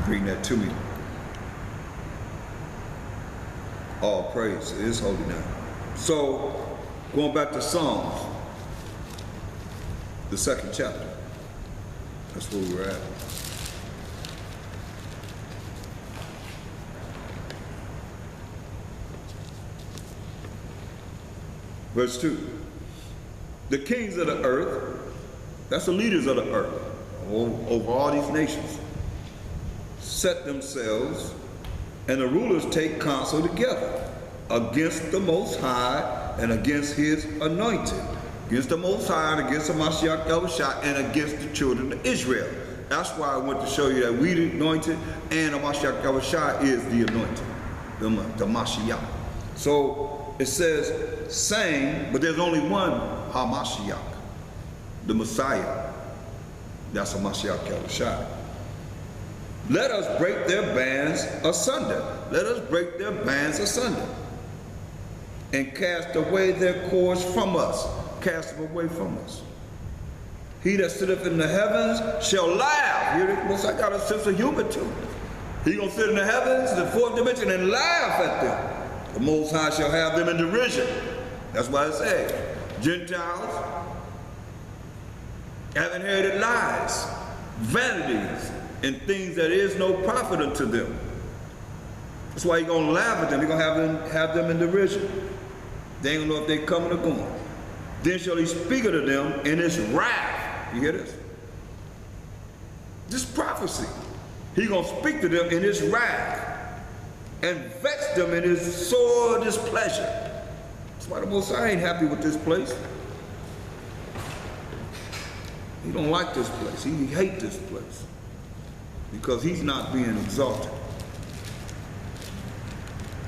bring that to me. All praise to his holy name. So, going back to Psalms, the 2nd chapter. That's where we're at. Verse 2. The kings of the earth, that's the leaders of the earth, over all these nations, set themselves, and the rulers take counsel together against the Most High and against his anointed, against the Most High and against the Mashiach Yahushua and against the children of Israel. That's why I want to show you that we the anointed and the Mashiach Yahushua is the anointed, the Mashiach. So it says, saying, but there's only one HaMashiach, the Messiah. That's the Mashiach Yahushua. Let us break their bands asunder. Let us break their bands asunder. And cast away their cords from us. Cast them away from us. He that sitteth in the heavens shall laugh. Here, I got a sense of humor too. He gonna sit in the heavens, the 4th dimension, and laugh at them. The Most High shall have them in derision. That's why it says, Gentiles have inherited lies, vanities, and things that is no profit unto them. That's why he's gonna laugh at them. He's gonna have them in derision. They ain't gonna know if they coming or going. Then shall he speak unto them in his wrath. You hear this? This prophecy. He gonna speak to them in his wrath and vex them in his sore displeasure. That's why the Most High ain't happy with this place. He don't like this place. He hate this place because he's not being exalted.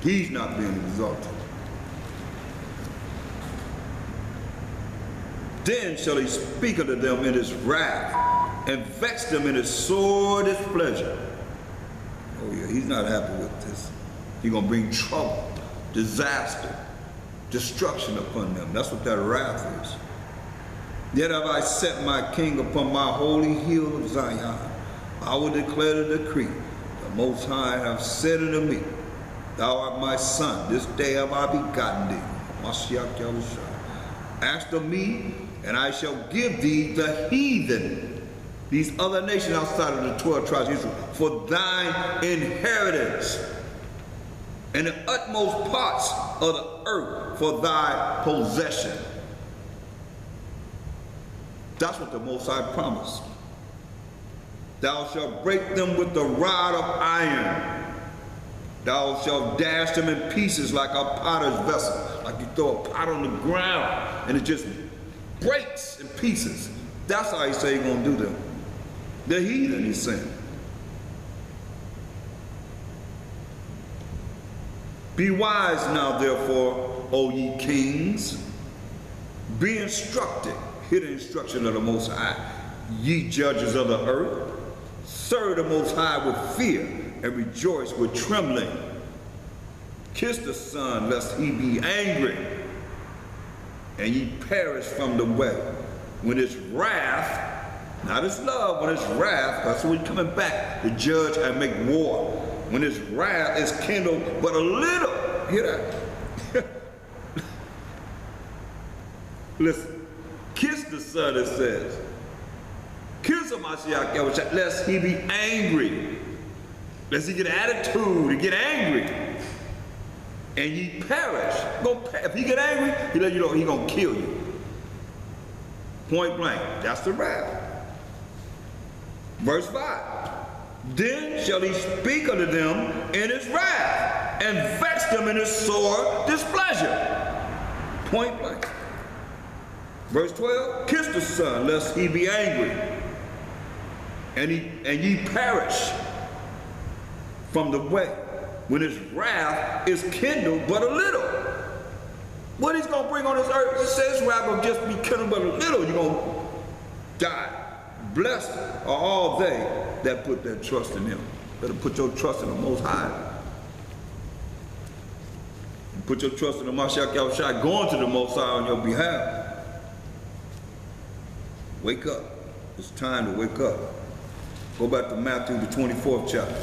He's not being exalted. Then shall he speak unto them in his wrath and vex them in his sore displeasure. Oh yeah, he's not happy with this. He's gonna bring trouble, disaster, destruction upon them. That's what that wrath is. Yet have I set my king upon my holy hill of Zion. I will declare the decree. The Most High have said unto me, thou art my son, this day have I begotten thee. Mashiach Yahushua. Ask of me, and I shall give thee the heathen, these other nations outside of the 12 tribes of Israel, for thine inheritance, and the utmost parts of the earth for thy possession. That's what the Most High promised. Thou shalt break them with the rod of iron. Thou shalt dash them in pieces like a potter's vessel. Like you throw a pot on the ground and it just breaks in pieces. That's how he say he's gonna do them. The heathen, he's saying. Be wise now, therefore, O ye kings. Be instructed. Hear the instruction of the Most High. Ye judges of the earth. Serve the Most High with fear and rejoice with trembling. Kiss the Son, lest he be angry, and ye perish from the way. When his wrath, not his love, when his wrath, that's when he's coming back to judge and make war. When his wrath is kindled but a little. Hear that? Listen, kiss the Son, it says. Kiss the Mashiach Yahushua, lest he be angry. Lest he get attitude and get angry. And ye perish. If he get angry, he let you know he gonna kill you. Point blank. That's the wrath. Verse 5. Then shall he speak unto them in his wrath and vex them in his sore displeasure. Point blank. Verse 12. Kiss the Son, lest he be angry, and ye perish from the way, when his wrath is kindled but a little. What he's gonna bring on this earth, it says wrath will just be kindled but a little. You're gonna die. Blessed are all they that put their trust in him. Better put your trust in the Most High. And put your trust in the Mashiach Yahushua going to the Most High on your behalf. Wake up. It's time to wake up. Go back to Matthew, the 24th chapter.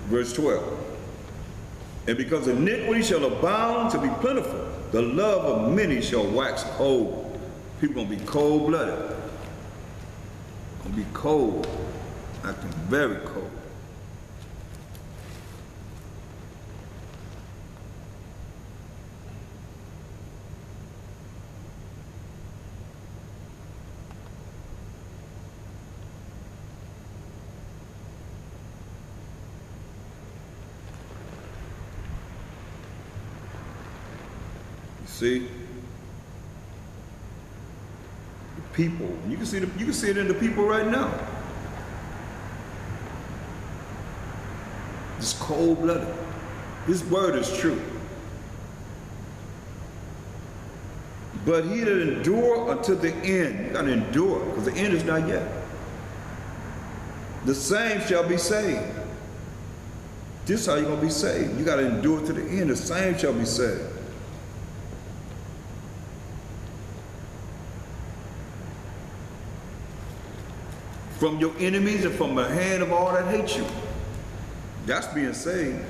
Verse 12. And because iniquity shall abound to be plentiful, the love of many shall wax cold. People gonna be cold-blooded. Gonna be cold, acting very cold. See, the people. You can see it in the people right now. Just cold-blooded. This word is true. But he that endure until the end, you gotta endure, because the end is not yet. The same shall be saved. This is how you're gonna be saved. You gotta endure to the end. The same shall be saved. From your enemies and from the hand of all that hate you. That's being saved.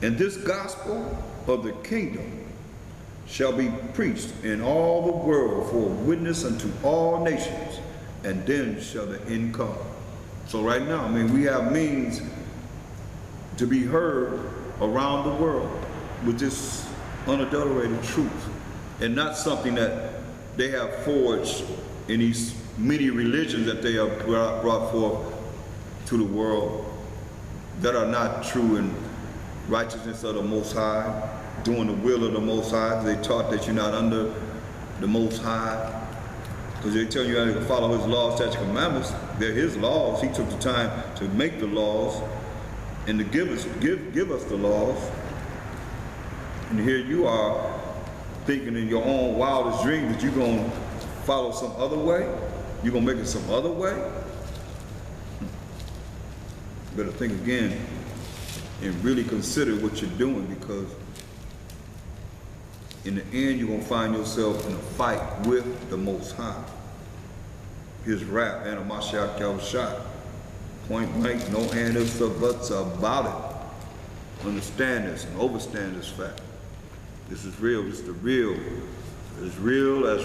And this gospel of the kingdom shall be preached in all the world for a witness unto all nations, and then shall the end come. So right now, I mean, we have means to be heard around the world with this unadulterated truth, and not something that they have forged in these many religions that they have brought forth to the world that are not true in righteousness of the Most High, doing the will of the Most High. They taught that you're not under the Most High, because they tell you how to follow His laws, statutes, commandments. They're His laws. He took the time to make the laws and to give us the laws. And here you are thinking in your own wildest dreams that you're going to follow some other way. You're going to make it some other way. You better think again and really consider what you're doing, because in the end you're going to find yourself in a fight with the Most High. His wrath, and a Mashiach Yahushua. Point blank, no ands or buts about it. Understand this and overstand this fact. This is real. This is the real. As real as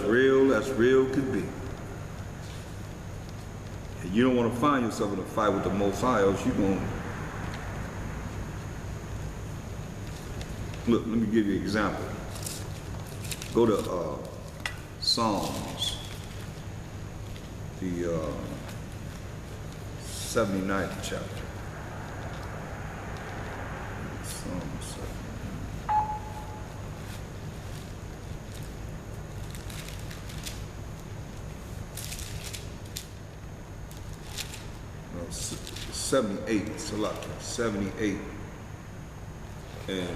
real could be. And you don't want to find yourself in a fight with the Most High, else you're going to... Look, let me give you an example. Go to Psalms, the 79th chapter. Psalms 79. No, 78, Salaki, 78 and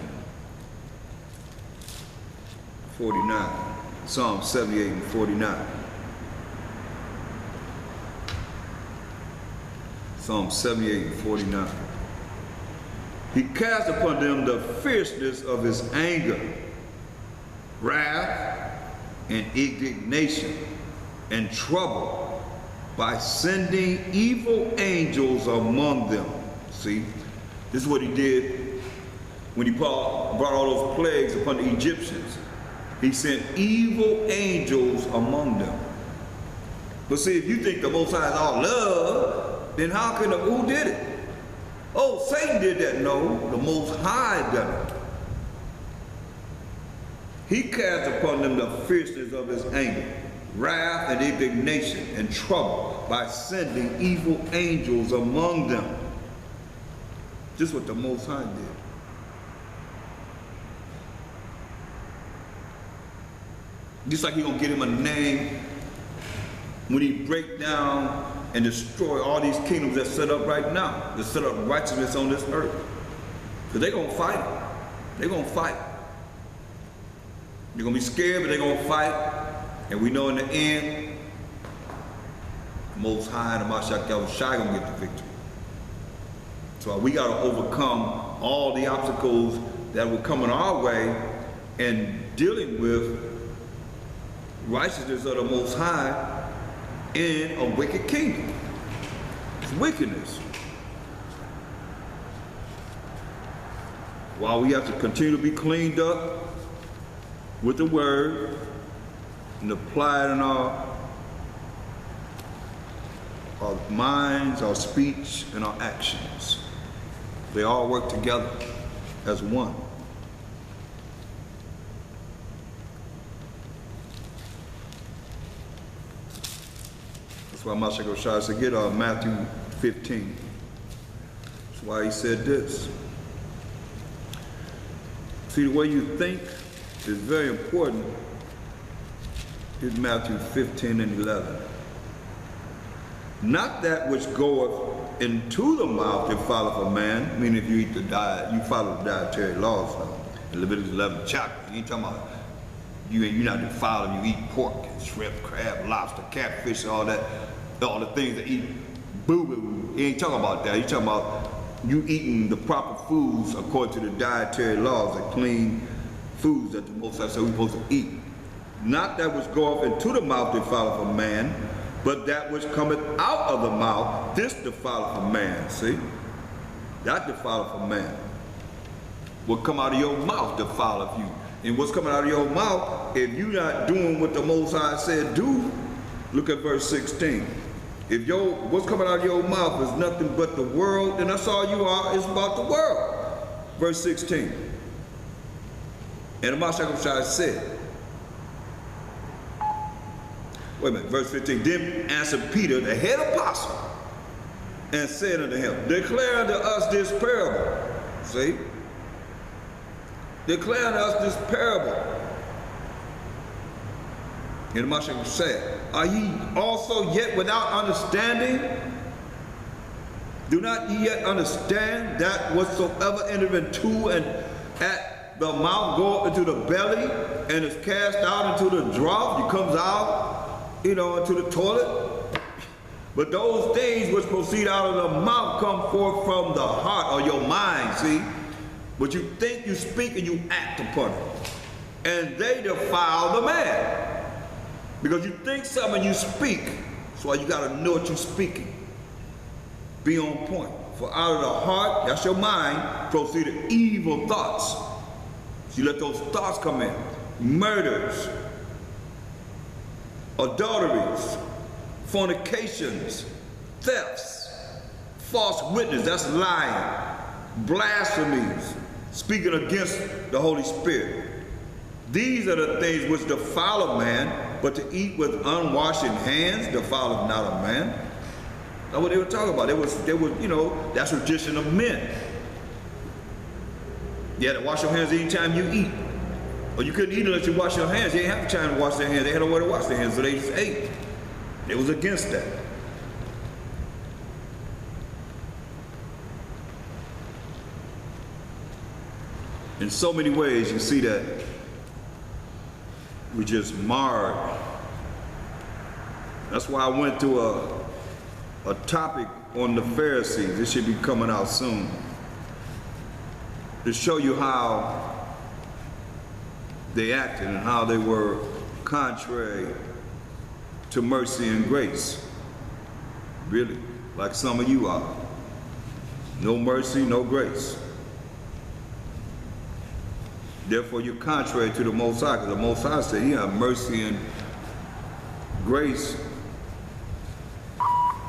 49. Psalm 78 and 49. Psalm 78 and 49. He cast upon them the fierceness of his anger, wrath, and indignation, and trouble, by sending evil angels among them. See, this is what he did when he brought all those plagues upon the Egyptians. He sent evil angels among them. But see, if you think the Most High is all love, then how can who did it? Oh, Satan did that. No, the Most High done it. He cast upon them the fierceness of his anger, wrath and indignation and trouble, by sending evil angels among them. Just what the Most High did. Just like He gonna get him a name when he break down and destroy all these kingdoms that's set up right now, that set up righteousness on this earth. Because they're gonna fight. They're gonna fight. They're gonna be scared, but they're gonna fight. And we know in the end, The Most High and the Mashiach Yahushua gonna get the victory. So we gotta overcome all the obstacles that were coming our way and dealing with righteousness of the Most High in a wicked kingdom. It's wickedness. While we have to continue to be cleaned up with the word and apply it in our minds, our speech, and our actions. They all work together as one. That's why Mashiach Yahushua said, get Matthew 15. That's why he said this. See, the way you think is very important. Here's Matthew 15 and 11. Not that which goeth into the mouth defileth a man, meaning if you eat the diet, you follow the dietary laws now. In Leviticus 11 chapter, you ain't talking about, you're not defiling, you eat pork and shrimp, crab, lobster, catfish, all that, all the things that eat boo-boo. You ain't talking about that. You're talking about you eating the proper foods according to the dietary laws, the clean foods that the Most High said we're supposed to eat. Not that which goeth into the mouth defileth a man, but that which cometh out of the mouth, this defileth a man. See? That defileth a man. What come out of your mouth defileth you. And what's coming out of your mouth, if you're not doing what the Most High said do, look at verse 16. If what's coming out of your mouth is nothing but the world, then that's all you are, is about the world. Verse 16. And the Mashiach said, wait a minute, verse 15. Then answered Peter, the head apostle, and said unto him, declare unto us this parable. See? Declare unto us this parable. And the Mashiach said, are ye also yet without understanding? Do not ye yet understand that whatsoever entereth into and at the mouth goeth into the belly and is cast out into the draught? It comes out, into the toilet. But those things which proceed out of the mouth come forth from the heart or your mind, see? But you think, you speak, and you act upon it. And they defile the man. Because you think something, you speak. That's why you got to know what you're speaking. Be on point. For out of the heart, that's your mind, proceeded evil thoughts. So you let those thoughts come in. Murders, adulteries, fornications, thefts, false witness, that's lying, blasphemies, speaking against the Holy Spirit. These are the things which defile a man, but to eat with unwashed hands defileth not a man. That's what they were talking about. They were, that's tradition of men. You had to wash your hands anytime you eat. Or you couldn't eat unless you wash your hands. They didn't have time to wash their hands. They had no way to wash their hands, so they just ate. They was against that. In so many ways, you see that we just marred. That's why I went to a topic on the Pharisees. It should be coming out soon. To show you how they acted and how they were contrary to mercy and grace. Really, like some of you are. No mercy, no grace. Therefore, you're contrary to the Most High, because the Most High said He has mercy and grace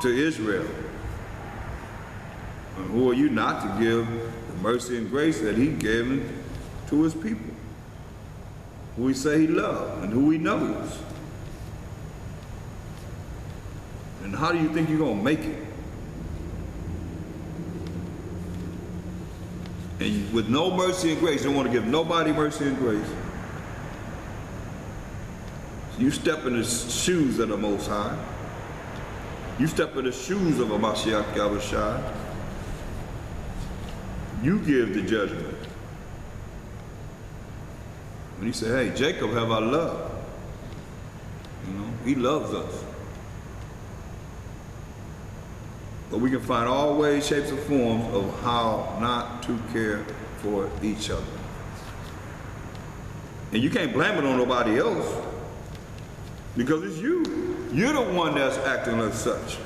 to Israel. And who are you not to give the mercy and grace that He gave to His people, who He say He loves and who He knows? And how do you think you're going to make it? And with no mercy and grace, you don't want to give nobody mercy and grace. You step in the shoes of the Most High. You step in the shoes of a Mashiach Yahushua. You give the judgment. When He said, hey, Jacob have I loved. He loves us. But we can find all ways, shapes, and forms of how not to care for each other. And you can't blame it on nobody else, because it's you. You're the one that's acting as such.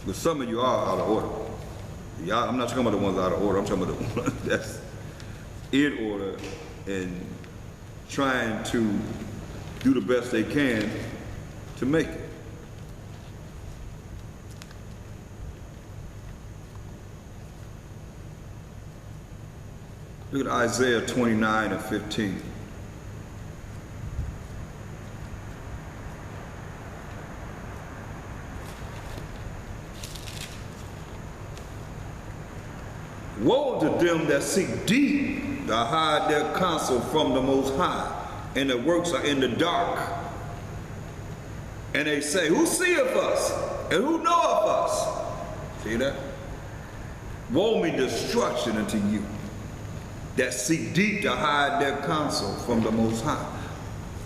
But some of you are out of order. Y'all, I'm not talking about the ones out of order. I'm talking about the ones that's in order and trying to do the best they can to make it. Look at Isaiah 29 and 15. Woe to them that seek deep to hide their counsel from the Most High, and their works are in the dark. And they say, who seeth us, and who knoweth us? See that? Woe me destruction unto you that seek deep to hide their counsel from the Most High.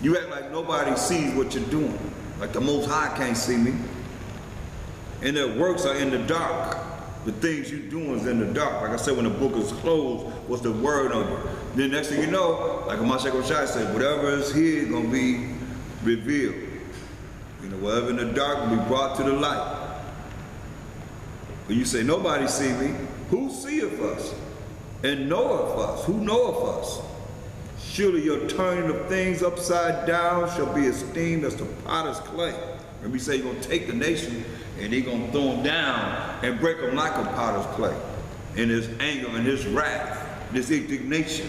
You act like nobody sees what you're doing, like the Most High can't see me. And their works are in the dark. The things you're doing is in the dark. Like I said, when the book is closed, what's the word on you? Then next thing you know, like Mashiach Oshai said, whatever is here is going to be revealed. You know, whatever in the dark will be brought to the light. But you say, nobody see me. Who seeth us? And knoweth us? Who knoweth us? Surely your turning of things upside down shall be esteemed as the potter's clay. Remember, he said he's going to take the nation and he's going to throw them down and break them like a potter's clay in his anger and his wrath, this indignation.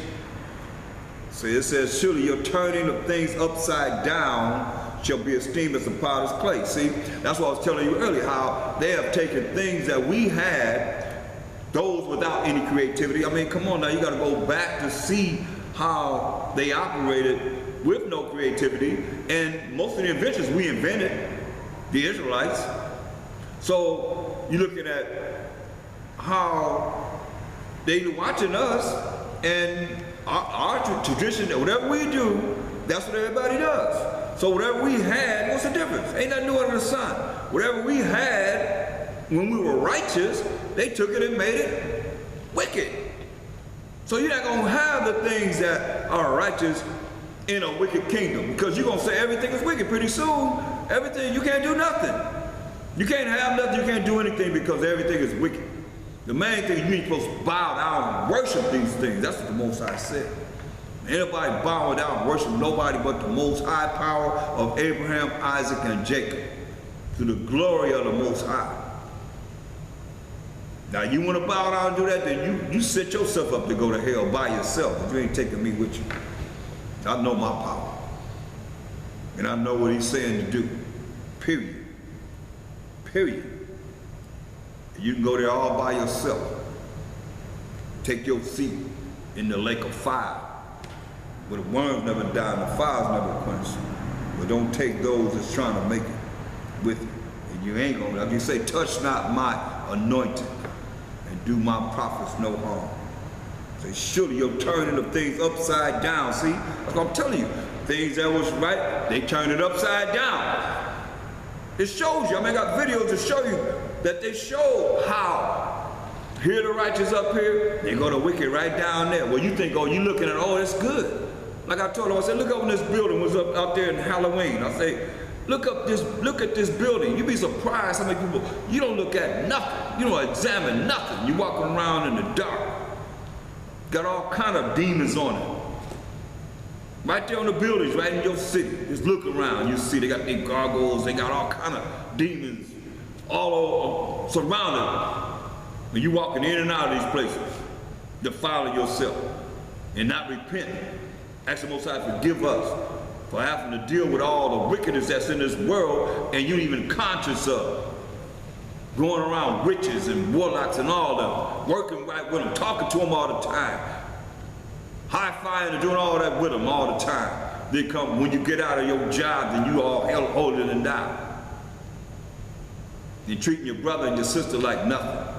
So it says, surely your turning of things upside down shall be esteemed as the potter's clay. See, that's what I was telling you earlier, how they have taken things that we had, those without any creativity. I mean, come on now, you got to go back to see how they operated with no creativity. And most of the inventions we invented, the Israelites. So you're looking at how they watching us, and our tradition, whatever we do, that's what everybody does. So whatever we had, what's the difference? Ain't nothing new under the sun. Whatever we had when we were righteous, they took it and made it wicked. So you're not going to have the things that are righteous in a wicked kingdom, because you're going to say everything is wicked. Pretty soon, everything, you can't do nothing. You can't have nothing, you can't do anything, because everything is wicked. The main thing, you ain't supposed to bow down and worship these things. That's what the Most High said. Anybody bowing down and worship nobody but the Most High power of Abraham, Isaac, and Jacob, to the glory of the Most High. Now you want to bow down and do that, then you set yourself up to go to hell by yourself, but you ain't taking me with you. I know my power. And I know what he's saying to do. Period. Period. You can go there all by yourself. Take your seat in the lake of fire, where the worms never die and the fires never quench. But don't take those that's trying to make it with you. And you ain't gonna, like you say, touch not my anointed and do my prophets no harm. Say, surely you're turning the things upside down. See, that's what I'm telling you. Things that was right, they turn it upside down. It shows you, I mean, I got videos to show you that they show how. Here the righteous up here, they go to wicked right down there. Well, you think, oh, you looking at, oh, that's good. Like I told them, I said, look up when this building was up out there in Halloween. I say, look at this building. You'd be surprised how many people, you don't look at nothing. You don't examine nothing. You walking around in the dark. Got all kind of demons on it. Right there on the buildings, right in your city. Just look around, you see they got big gargoyles, they got all kind of demons all over, surrounded. When you walking in and out of these places, defiling yourself and not repent. Ask the Most High to forgive us for having to deal with all the wickedness that's in this world and you ain't even conscious of. Going around witches and warlocks and all them, working right with them, talking to them all the time, high-fiving and doing all that with them all the time. They come, when you get out of your job, then you all hell holding and down. You're treating your brother and your sister like nothing.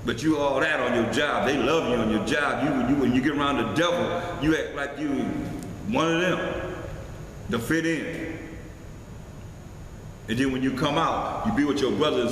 But you all that on your job, they love you on your job. When you get around the devil, you act like you one of them to fit in. And then when you come out, you be with your brothers and sisters.